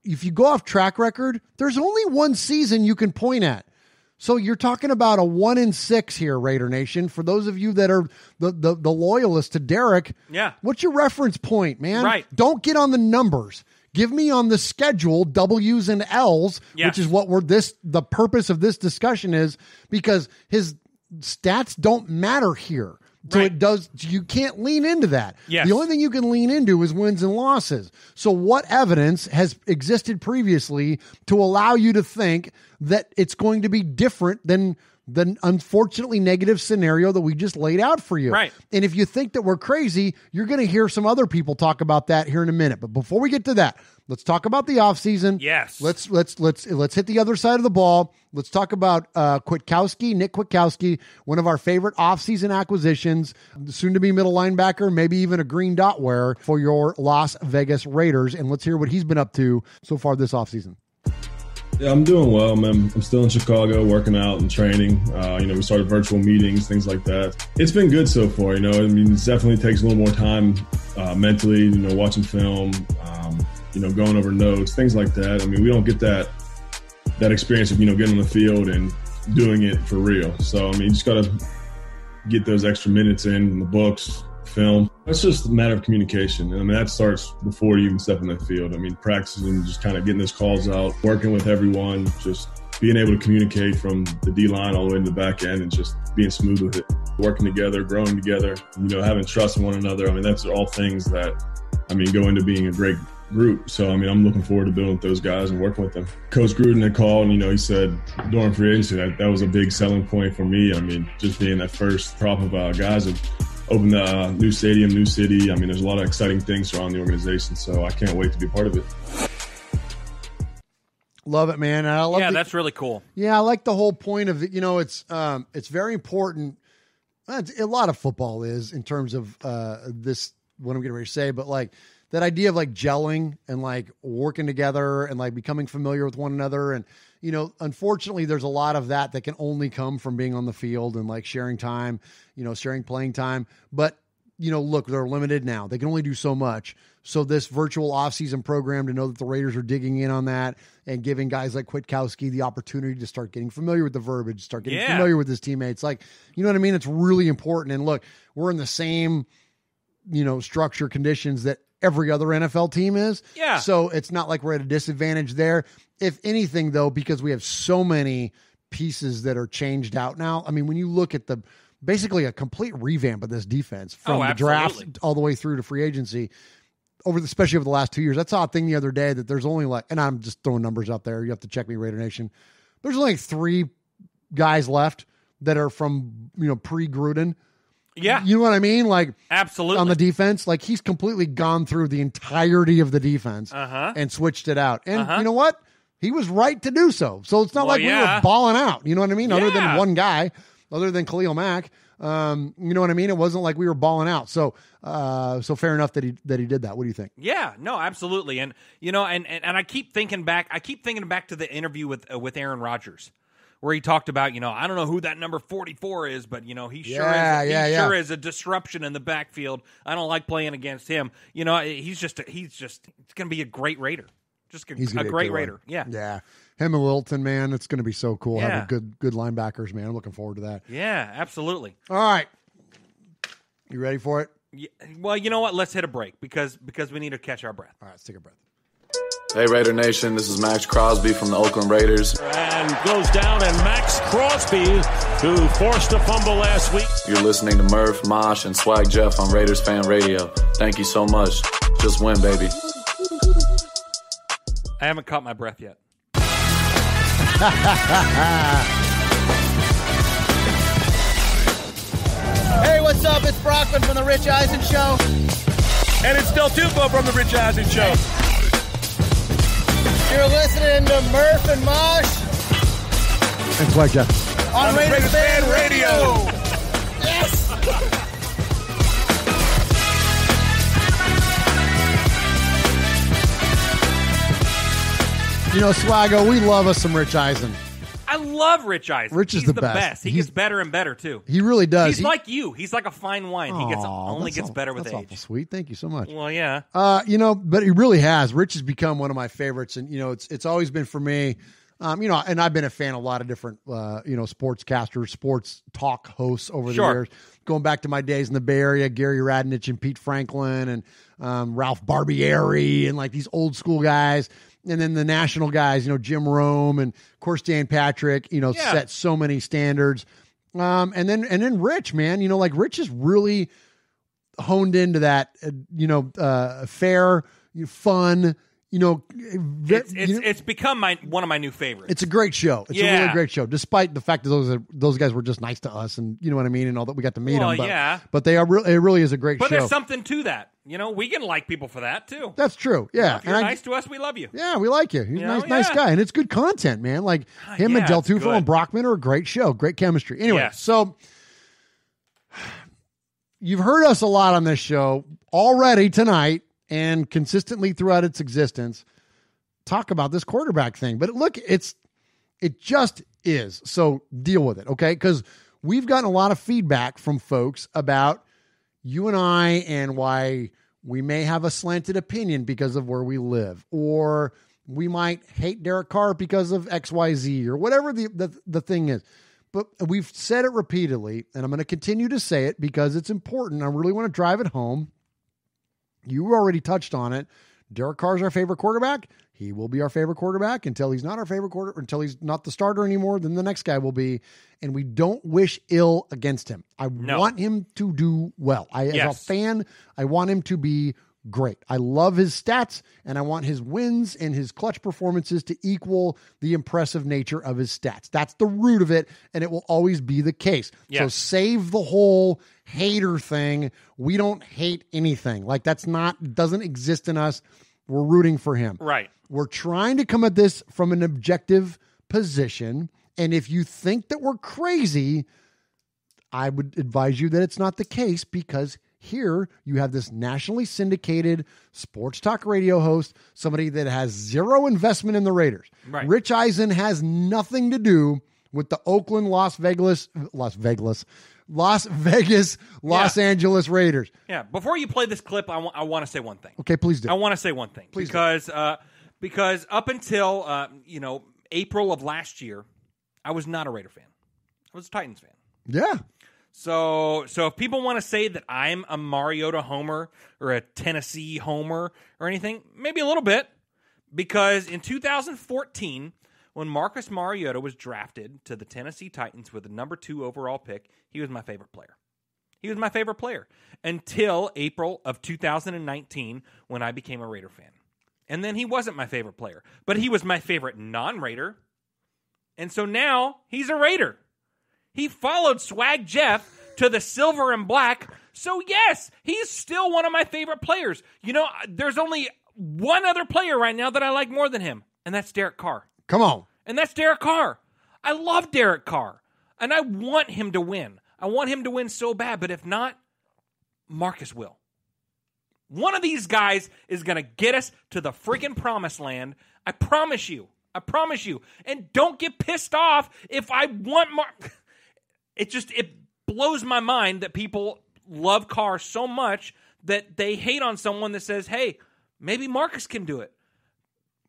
If you go off track record, there's only one season you can point at. So you're talking about a 1-6 here, Raider Nation. For those of you that are the loyalists to Derek, what's your reference point, man? Right. Don't get on the numbers. Give me on the schedule W's and L's, which is what the purpose of this discussion is, because his stats don't matter here. So you can't lean into that. Yes. The only thing you can lean into is wins and losses. So what evidence has existed previously to allow you to think that it's going to be different than the unfortunately negative scenario that we just laid out for you? Right. And if you think that we're crazy, you're going to hear some other people talk about that here in a minute. But before we get to that, let's talk about the offseason. Yes. Let's hit the other side of the ball. Let's talk about Nick Kwiatkowski, one of our favorite offseason acquisitions, soon to be middle linebacker, maybe even a green dot wearer for your Las Vegas Raiders. And let's hear what he's been up to so far this offseason. Yeah, I'm doing well, man. I'm still in Chicago working out and training. We started virtual meetings, things like that. It's been good so far, it definitely takes a little more time mentally, watching film, going over notes, things like that. We don't get that experience of, getting on the field and doing it for real. So, you just got to get those extra minutes in the books, film. It's just a matter of communication. That starts before you even step in the field. Practicing, just kind of getting those calls out, working with everyone, just being able to communicate from the D-line all the way to the back end and just being smooth with it. Working together, growing together, having trust in one another. That's all things that, go into being a great group. So, I'm looking forward to building with those guys and working with them. Coach Gruden had called, he said during free agency that was a big selling point for me. Just being that first crop of guys that opened the new stadium, new city. There's a lot of exciting things around the organization, so I can't wait to be a part of it. Love it, man. I love that's really cool. Yeah, I like the whole point of it. It's very important. A lot of football is in terms of this, what I'm getting ready to say, but that idea of gelling and working together and becoming familiar with one another. And, unfortunately there's a lot of that can only come from being on the field and sharing time, sharing playing time. But, look, they're limited now. They can only do so much. So this virtual offseason program, to know that the Raiders are digging in on that and giving guys like Kwiatkowski the opportunity to start getting familiar with the verbiage, start getting familiar with his teammates. You know what I mean? It's really important. And look, we're in the same, structure conditions that every other NFL team is. Yeah. So it's not like we're at a disadvantage there. If anything, though, because we have so many pieces that are changed out now. When you look at basically a complete revamp of this defense from the draft all the way through to free agency, especially over the last 2 years. I saw a thing the other day that there's only and I'm just throwing numbers out there. You have to check me, Raider Nation. There's only 3 guys left that are from, pre-Gruden. Yeah. You know what I mean? Absolutely. On the defense, he's completely gone through the entirety of the defense and switched it out. And you know what? He was right to do so. So it's not we were balling out. You know what I mean? Other than one guy, other than Khalil Mack. You know what I mean? It wasn't like we were balling out. So fair enough that he did that. What do you think? Yeah, no, absolutely. And, and I keep thinking back to the interview with Aaron Rodgers, where he talked about, I don't know who that number 44 is, but, he sure is a disruption in the backfield. I don't like playing against him. He's going to be a great Raider. He's a great Raider. Yeah. Yeah. Him and Littleton, man, it's going to be so cool. Yeah. Having good linebackers, man. I'm looking forward to that. Yeah, absolutely. All right. You ready for it? Yeah. Well, you know what? Let's hit a break because we need to catch our breath. All right, let's take a breath. Hey, Raider Nation, this is Max Crosby from the Oakland Raiders. And goes down, and Max Crosby, who forced a fumble last week. You're listening to Murf, Mosh, and Swag Jeff on Raiders Fan Radio. Thank you so much. Just win, baby. I haven't caught my breath yet. Hey, what's up? It's Brockman from The Rich Eisen Show. And it's Del Tufo from the Rich Eisen Show. You're listening to Murf and Mosh and Swag Jeff on Raiders Fan Radio. Yes. You know, Swaggo, we love us some Rich Eisen. I love Rich Eisen. Rich is He's the best. He gets better and better, too. He really does. He's like you. He's like a fine wine. He only gets better with age. That's awful sweet. Thank you so much. Well, yeah. You know, but he really has. Rich has become one of my favorites, and you know, it's always been for me. You know, and I've been a fan of a lot of different, you know, sportscasters, sports talk hosts over the years. Going back to my days in the Bay Area, Gary Radnich and Pete Franklin and Ralph Barbieri and like these old school guys. And then the national guys, you know, Jim Rome and of course Dan Patrick, you know, set so many standards. And then Rich, man, you know, like Rich is really honed into that, you know, fair, fun. You know, it's become one of my new favorites. It's a great show. It's a really great show, despite the fact that those guys were just nice to us, and you know what I mean, and all that we got to meet them. But they are it really is a great show. But there's something to that. You know, we can like people for that too. That's true. Yeah, if you're nice to us, we love you. Yeah, we like you. He's a nice guy, and it's good content, man. Like him and Del Tufo and Brockman are a great show, great chemistry. Anyway, so you've heard us a lot on this show already tonight. And consistently throughout its existence, talk about this quarterback thing. But look, it just is. So deal with it, okay? Because we've gotten a lot of feedback from folks about you and I and why we may have a slanted opinion because of where we live. Or we might hate Derek Carr because of XYZ or whatever the thing is. But we've said it repeatedly, and I'm going to continue to say it because it's important. I really want to drive it home. You already touched on it. Derek Carr's our favorite quarterback. He will be our favorite quarterback until he's not our favorite quarterback, until he's not the starter anymore. Then the next guy will be. And we don't wish ill against him. I want him to do well. As a fan, I want him to be great. I love his stats, and I want his wins and his clutch performances to equal the impressive nature of his stats. That's the root of it, and it will always be the case. Yes. So save the whole hater thing. We don't hate anything. Like doesn't exist in us. We're rooting for him. Right. We're trying to come at this from an objective position, and if you think that we're crazy, I would advise you that it's not the case, because here you have this nationally syndicated sports talk radio host, somebody that has zero investment in the Raiders. Right. Rich Eisen has nothing to do with the Oakland, Los Vegas, Los Angeles Raiders. Yeah. Before you play this clip, I want to say one thing. Okay, please do. I want to say one thing. Please because up until April of last year, I was not a Raider fan. I was a Titans fan. Yeah. So if people want to say that I'm a Mariota homer or a Tennessee homer or anything, maybe a little bit, because in 2014, when Marcus Mariota was drafted to the Tennessee Titans with the number 2 overall pick, he was my favorite player. He was my favorite player until April of 2019 when I became a Raider fan. And then he wasn't my favorite player, but he was my favorite non-Raider. And so now he's a Raider. He followed Swag Jeff to the silver and black. So, yes, he's still one of my favorite players. You know, there's only one other player right now that I like more than him, and that's Derek Carr. Come on. And that's Derek Carr. I love Derek Carr, and I want him to win. I want him to win so bad, but if not, Marcus will. One of these guys is going to get us to the freaking promised land. I promise you. I promise you. And don't get pissed off if I want It blows my mind that people love Carr so much that they hate on someone that says, hey, maybe Marcus can do it.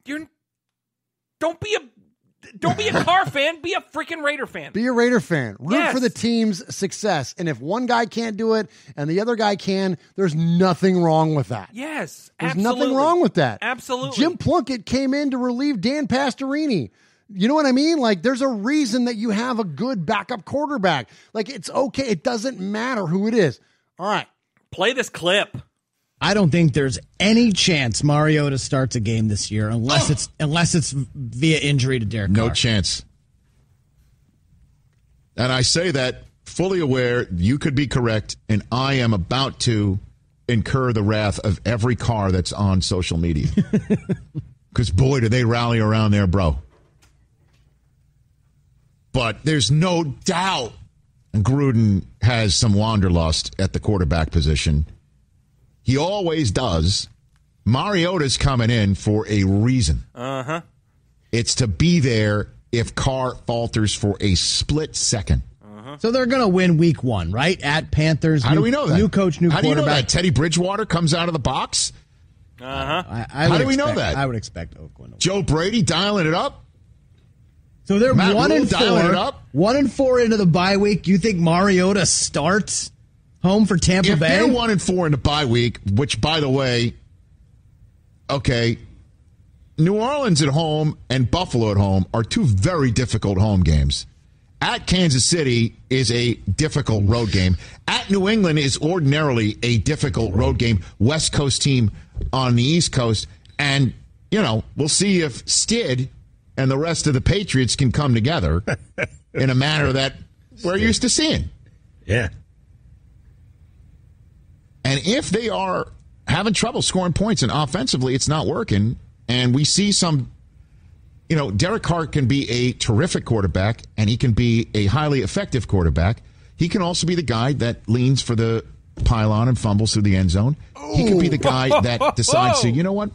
Don't be a Carr fan. Be a freaking Raider fan. Be a Raider fan. Root for the team's success. And if one guy can't do it and the other guy can, there's nothing wrong with that. Yes, there's nothing wrong with that. Absolutely. Jim Plunkett came in to relieve Dan Pastorini. You know what I mean? Like, there's a reason that you have a good backup quarterback. Like, it's okay. It doesn't matter who it is. All right. Play this clip. I don't think there's any chance Mariota starts a game this year unless it's via injury to Derek Carr. No chance. And I say that fully aware you could be correct, and I am about to incur the wrath of every car that's on social media. Because, boy, do they rally around there, bro. But there's no doubt Gruden has some wanderlust at the quarterback position. He always does. Mariota's coming in for a reason. Uh-huh. It's to be there if Carr falters for a split second. So they're going to win week 1, right? At Panthers. How do we know that? New coach, new quarterback. How do you know that? Teddy Bridgewater comes out of the box? Uh-huh. How do we know that? I would expect Oakland. Joe Brady dialing it up? So they're Matt 1-4. dialing it up? 1-4 into the bye week. You think Mariota starts home for Tampa Bay? If they're 1-4 in the bye week, which, by the way, okay, New Orleans at home and Buffalo at home are two very difficult home games. At Kansas City is a difficult road game. At New England is ordinarily a difficult road game. West Coast team on the East Coast. And, we'll see if Stid and the rest of the Patriots can come together in a manner that we're used to seeing. Yeah. And if they are having trouble scoring points and offensively it's not working, and we see some, Derek Carr can be a terrific quarterback and he can be a highly effective quarterback. He can also be the guy that leans for the pylon and fumbles through the end zone. He could be the guy that decides to, you know what,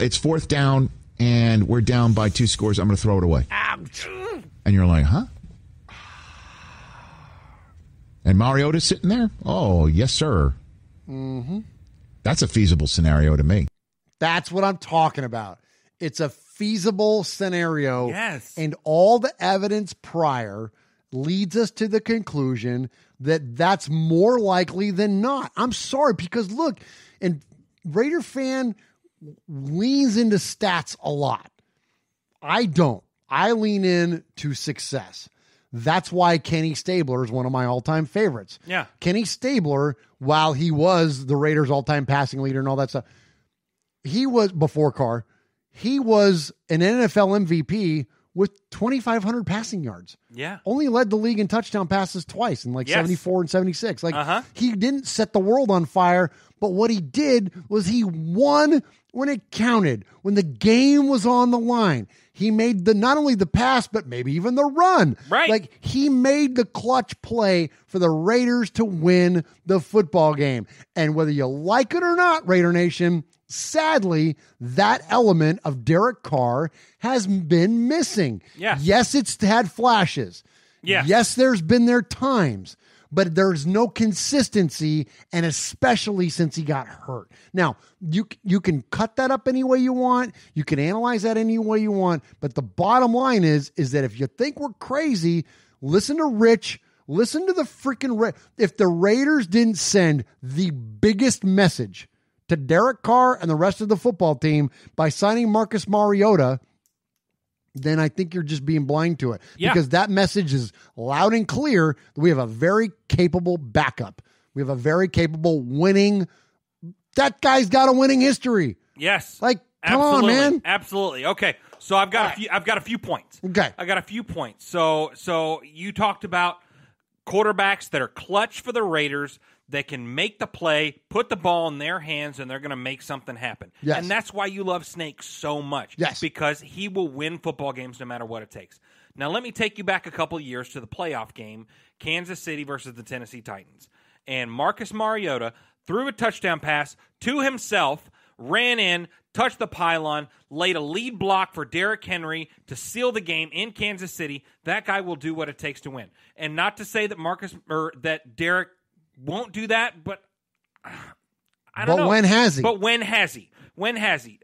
it's 4th down and we're down by 2 scores. I'm going to throw it away. Ouch. And you're like, huh? And Mariota's sitting there? Oh, yes, sir. Mm-hmm. That's a feasible scenario to me. That's what I'm talking about. It's a feasible scenario. Yes. And all the evidence prior leads us to the conclusion that that's more likely than not. I'm sorry, because look, and Raider fan leans into stats a lot. I don't. I lean in to success. That's why Kenny Stabler is one of my all-time favorites. Yeah. Kenny Stabler, while he was the Raiders' all-time passing leader and all that stuff, he was, before Carr, he was an NFL MVP with 2,500 passing yards. Yeah. Only led the league in touchdown passes twice in 74 and 76. He didn't set the world on fire, but what he did was he won when it counted, when the game was on the line. He made not only the pass, but maybe even the run. Right. He made the clutch play for the Raiders to win the football game. And whether you like it or not, Raider Nation, sadly, that element of Derek Carr has been missing. Yes. Yes, it's had flashes. Yes. Yes, there's been their times, but there's no consistency, and especially since he got hurt. Now, you can cut that up any way you want. You can analyze that any way you want, but the bottom line is that if you think we're crazy, listen to Rich, listen to the freaking if the Raiders didn't send the biggest message to Derek Carr and the rest of the football team by signing Marcus Mariota, then I think you're just being blind to it. Yeah. Because that message is loud and clear that we have a very capable backup. We have a very capable winning. That guy's got a winning history. Yes. Come Absolutely. on, man. Absolutely. Okay. So I've got a few points. Okay. I got a few points. So you talked about quarterbacks that are clutch for the Raiders, that can make the play, put the ball in their hands, and they're going to make something happen. Yes. And that's why you love Snake so much. Yes. Because he will win football games no matter what it takes. Now, let me take you back a couple years to the playoff game, Kansas City versus the Tennessee Titans. And Marcus Mariota threw a touchdown pass to himself, ran in, touched the pylon, laid a lead block for Derrick Henry to seal the game in Kansas City. That guy will do what it takes to win. And not to say that that Derrick won't do that, but I don't know. But when has he? But when has he? When has he?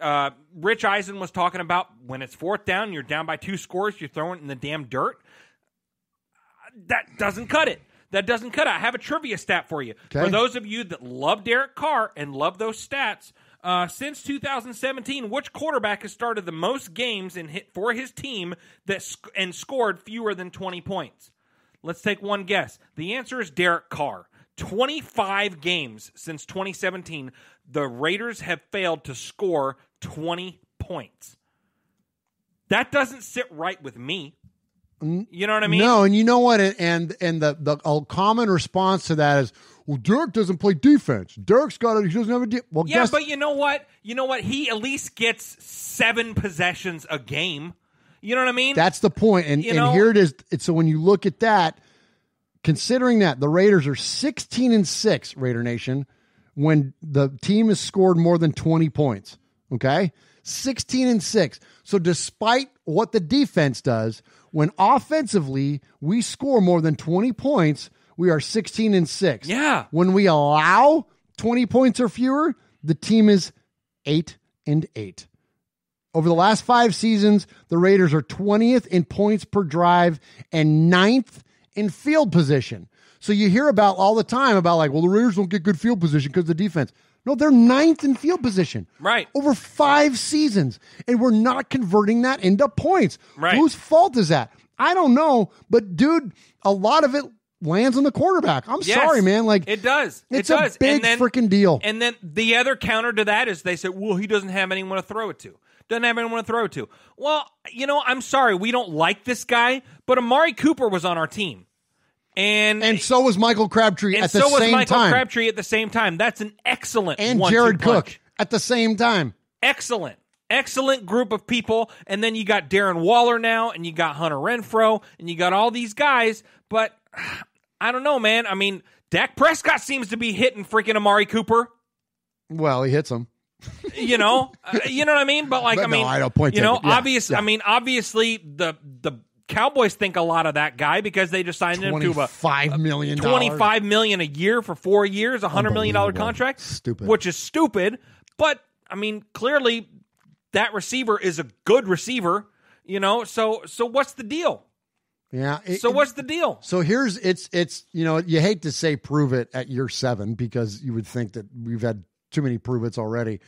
Rich Eisen was talking about when it's 4th down, you're down by 2 scores, you're throwing it in the damn dirt. That doesn't cut it. That doesn't cut it. I have a trivia stat for you. Okay. For those of you that love Derek Carr and love those stats, since 2017, which quarterback has started the most games for his team and scored fewer than 20 points? Let's take one guess. The answer is Derek Carr. 25 games since 2017, the Raiders have failed to score 20 points. That doesn't sit right with me. You know what I mean? No, and you know what? And the common response to that is, well, Derek doesn't play defense. Derek's got it. He doesn't have a well, yeah, guess, but you know what? He at least gets 7 possessions a game. You know what I mean? That's the point. And here it is. So when you look at that, considering that the Raiders are 16-6, Raider Nation, when the team has scored more than 20 points. Okay? 16-6. So despite what the defense does, when offensively we score more than 20 points, we are 16-6. Yeah. When we allow 20 points or fewer, the team is 8-8. Over the last 5 seasons, the Raiders are 20th in points per drive and 9th in field position. So you hear about all the time about like, well, the Raiders don't get good field position because of the defense. No, they're 9th in field position. Right. Over 5 seasons. And we're not converting that into points. Right. Whose fault is that? I don't know. But, dude, a lot of it lands on the quarterback. I'm sorry, man. Like it does. It's it does. a big freaking deal. And then the other counter to that is they said, well, he doesn't have anyone to throw it to. Doesn't have anyone to throw it to. Well, I'm sorry. We don't like this guy, but Amari Cooper was on our team. And so was Michael Crabtree at the same time. And so was Michael Crabtree at the same time. That's an excellent and 1-2 Jared punch. Cook at the same time. Excellent group of people. And then you got Darren Waller now, and you got Hunter Renfrow, and you got all these guys. But I don't know, man. I mean, Dak Prescott seems to be hitting freaking Amari Cooper. Well, he hits him. You know what I mean? But like, but I mean, no, I don't point to obviously, I mean, obviously the Cowboys think a lot of that guy because they just signed him to a $25 million. $25 million a year for 4 years, $100 million contract. Stupid. Which is stupid. But I mean, clearly that receiver is a good receiver, so what's the deal? Yeah. What's the deal? So here's it's you hate to say prove it at year 7 because you would think that we've had too many prove it's already.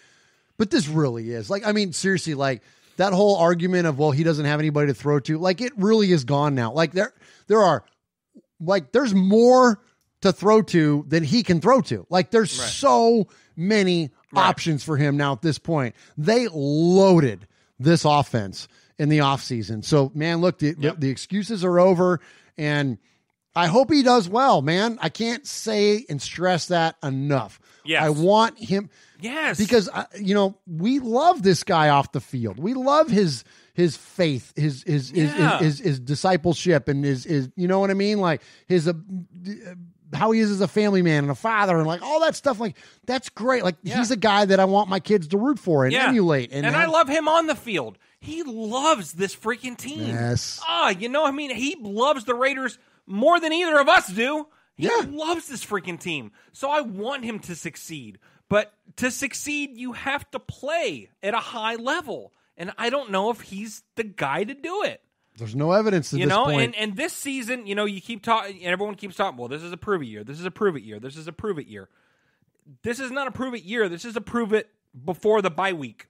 But this really is. Like, I mean, seriously, like that whole argument of, well, he doesn't have anybody to throw to, like it really is gone now. Like there are like there's more to throw to than he can throw to. Like there's so many options for him now at this point. They loaded this offense in the offseason. So, man, look, the excuses are over, and I hope he does well, man. I can't say and stress that enough. Yes. I want him. Yes. Because, we love this guy off the field. We love his faith, his discipleship, and his, you know what I mean? Like his, how he is as a family man and a father and like all that stuff. Like that's great. Like he's a guy that I want my kids to root for and emulate. And I love him on the field. He loves this freaking team. Yes. He loves the Raiders more than either of us do. He loves this freaking team. So I want him to succeed. But to succeed, you have to play at a high level. And I don't know if he's the guy to do it. There's no evidence at this point. And this season, you keep talking, everyone keeps talking, well, this is a prove it year. This is a prove it year. This is a prove it year. This is not a prove it year. This is a prove it before the bye week.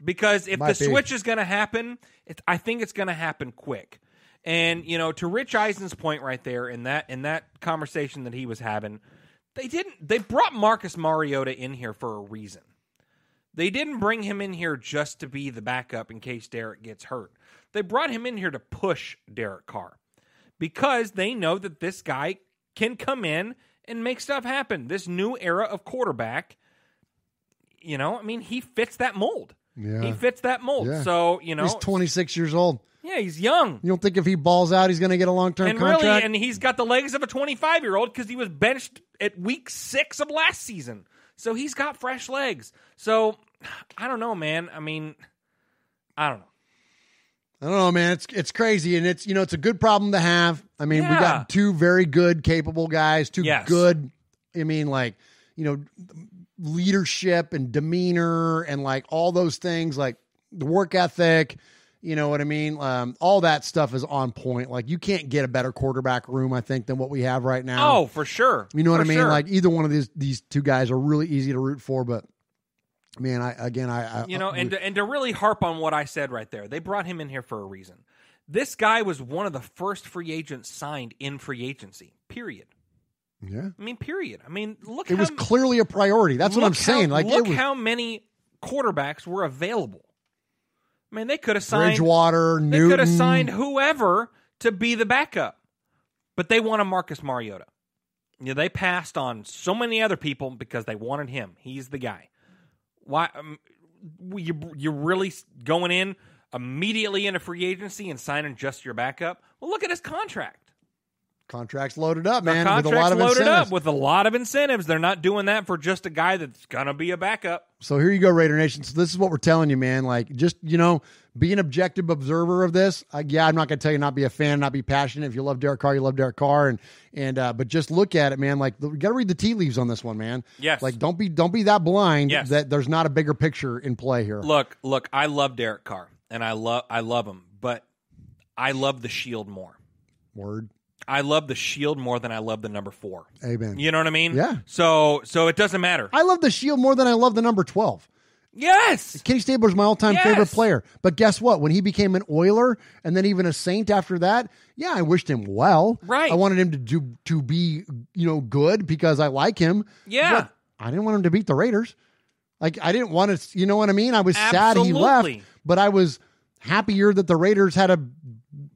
Because if the switch is going to happen, I think it's going to happen quick. And, to Rich Eisen's point right there in that conversation that he was having, they brought Marcus Mariota in here for a reason. They didn't bring him in here just to be the backup in case Derek gets hurt. They brought him in here to push Derek Carr because they know that this guy can come in and make stuff happen. This new era of quarterback, he fits that mold. Yeah. He fits that mold. Yeah. So, he's 26 years old. Yeah, he's young. You don't think if he balls out, he's going to get a long-term contract? And he's got the legs of a 25-year-old because he was benched at week 6 of last season. So he's got fresh legs. So I don't know, man. I mean, I don't know. I don't know, man. It's crazy, and it's it's a good problem to have. I mean, we got 2 very good, capable guys. 2 good. I mean, leadership and demeanor and like all those things, like the work ethic. You know what I mean? All that stuff is on point. Like you can't get a better quarterback room, I think, than what we have right now. Oh, for sure. You know what I mean? Sure. Like either one of these 2 guys are really easy to root for, but. Man, and to really harp on what I said right there, they brought him in here for a reason. This guy was one of the first free agents signed in free agency, period. Yeah. I mean, period. I mean, look. It was clearly a priority. That's what I'm saying. Look how many quarterbacks were available. I mean, they could have signed Bridgewater, Newton. They could have signed whoever to be the backup, but they want a Marcus Mariota. Yeah, they passed on so many other people because they wanted him. He's the guy. Why you really going in immediately into free agency and signing just your backup? Well, look at his contract. Contract's loaded up, man. Contract's with a lot of loaded incentives. up with a lot of incentives. They're not doing that for just a guy that's gonna be a backup. So here you go, Raider Nation. So this is what we're telling you, man. Like, just, be an objective observer of this. I'm not going to tell you not be a fan, not be passionate. If you love Derek Carr, you love Derek Carr, but just look at it, man. Like, you got to read the tea leaves on this one, man. Yes. Like, don't be that blind Yes. that there's not a bigger picture in play here. Look. I love Derek Carr, and I love him, but I love the Shield more. Word. I love the Shield more than I love the number 4. Amen. You know what I mean? Yeah. So it doesn't matter. I love the Shield more than I love the number 12. Yes. Kenny Stabler's my all-time favorite player. But guess what? When he became an Oiler and then even a Saint after that, yeah, I wished him well. Right. I wanted him to be, good because I like him. Yeah. But I didn't want him to beat the Raiders. Like, I didn't want to, you know what I mean? I was sad he Absolutely. left, but I was happier that the Raiders had a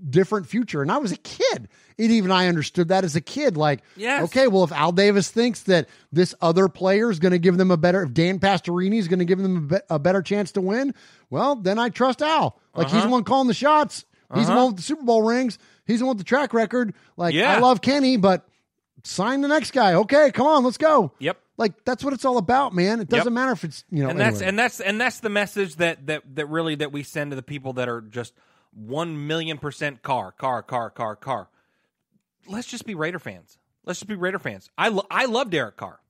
different future. And I was a kid. Even I understood that as a kid. Like, yes. Okay, well, if Al Davis thinks that this other player is going to give them if Dan Pastorini is going to give them a better chance to win, well, then I trust Al. Like, he's the one calling the shots. He's the one with the Super Bowl rings. He's the one with the track record. Like, I love Kenny, but sign the next guy. Okay, come on, let's go. Yep. Like, that's what it's all about, man. It doesn't matter if it's, and that's the message that really that we send to the people that are just 1,000,000% Carr. Let's just be Raider fans. I love Derek Carr,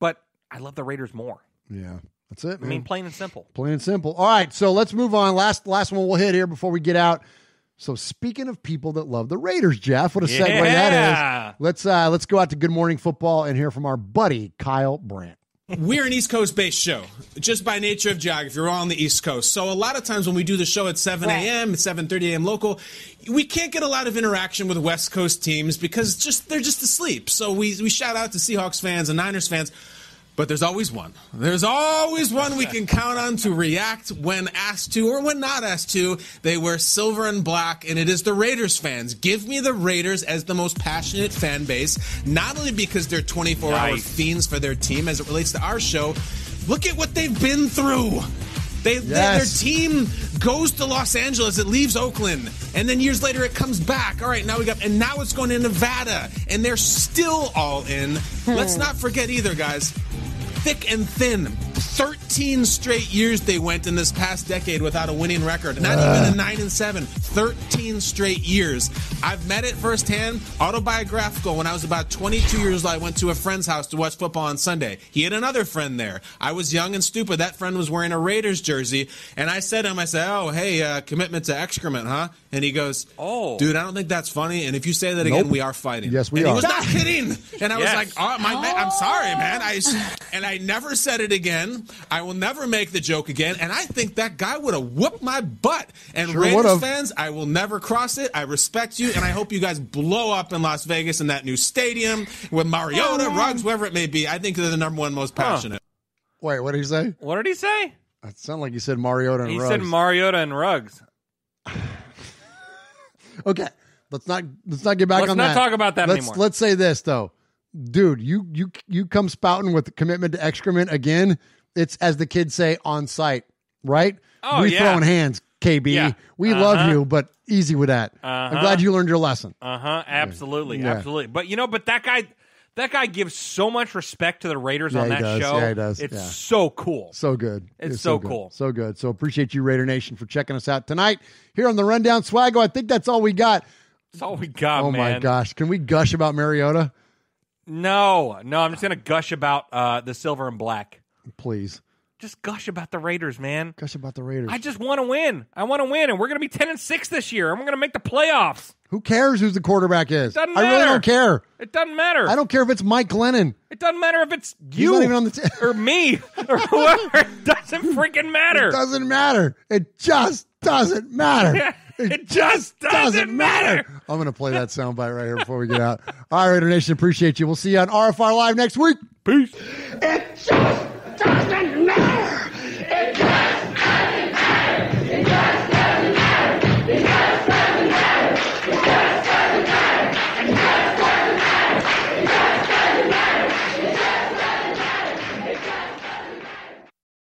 but I love the Raiders more. Yeah, that's it, man. I mean, plain and simple. Plain and simple. All right, so let's move on. Last one we'll hit here before we get out. So speaking of people that love the Raiders, Jeff, what a segue that is. Let's go out to Good Morning Football and hear from our buddy Kyle Brandt. We're an East Coast-based show, just by nature of geography. We're all on the East Coast. So a lot of times when we do the show at 7 a.m., at 7:30 a.m. local, we can't get a lot of interaction with West Coast teams because they're just asleep. So we shout out to Seahawks fans and Niners fans. But there's always one. There's always one we can count on to react when asked to or when not asked to. They wear silver and black, and it is the Raiders fans. Give me the Raiders as the most passionate fan base, not only because they're 24-hour fiends for their team as it relates to our show. Look at what they've been through. Their team goes to Los Angeles. It leaves Oakland. And then years later, it comes back. All right, now now it's going to Nevada. And they're still all in. Let's not forget either, guys. Thick and thin. 13 straight years they went in this past decade without a winning record. Not even a 9-7. 13 straight years. I've met it firsthand. Autobiographical. When I was about 22 years old, I went to a friend's house to watch football on Sunday. He had another friend there. I was young and stupid. That friend was wearing a Raiders jersey. And I said to him, oh, hey, commitment to excrement, huh? And he goes, oh, dude, I don't think that's funny. And if you say that again, we are fighting. Yes, we are. are. He was not kidding. And I was like, oh, I'm sorry, man. I never said it again. I will never make the joke again. And I think that guy would have whooped my butt. And Sure Raiders would've. fans, I will never cross it. I respect you. And I hope you guys blow up in Las Vegas in that new stadium with Mariota, Ruggs, whoever it may be. I think they're the number one most passionate. Wait, what did he say? What did he say? It sounded like he said Mariota and He Ruggs. said Mariota and Ruggs. Okay, let's not get back on that. Let's not talk about that anymore. Let's say this though, dude. You come spouting with the commitment to excrement again. It's, as the kids say, on site, right? Oh, we yeah. throwing hands, KB. Yeah. We love you, but easy with that. I'm glad you learned your lesson. Absolutely, Yeah. absolutely. But that guy gives so much respect to the Raiders on he that does. show. Yeah, he does. It's Yeah. so cool. So good. It's so good. cool. So good. So appreciate you, Raider Nation, for checking us out tonight here on the Rundown. Swaggo, I think that's all we got. That's all we got, Oh, man. my gosh. Can we gush about Mariota? No, I'm just going to gush about the silver and black. Please. Just gush about the Raiders, man. Gush about the Raiders. I just want to win. I want to win, and we're going to be 10-6 this year, and we're going to make the playoffs. Who cares who the quarterback is? Doesn't I really matter. don't care. It doesn't matter. I don't care if it's Mike Glennon. It doesn't matter if it's He's you not even on the team. or me or whoever. It doesn't freaking matter. It doesn't matter. It just doesn't matter. It just doesn't matter. I'm going to play that soundbite right here before we get out. All right, Raider Nation, appreciate you. We'll see you on RFR Live next week. Peace. It just doesn't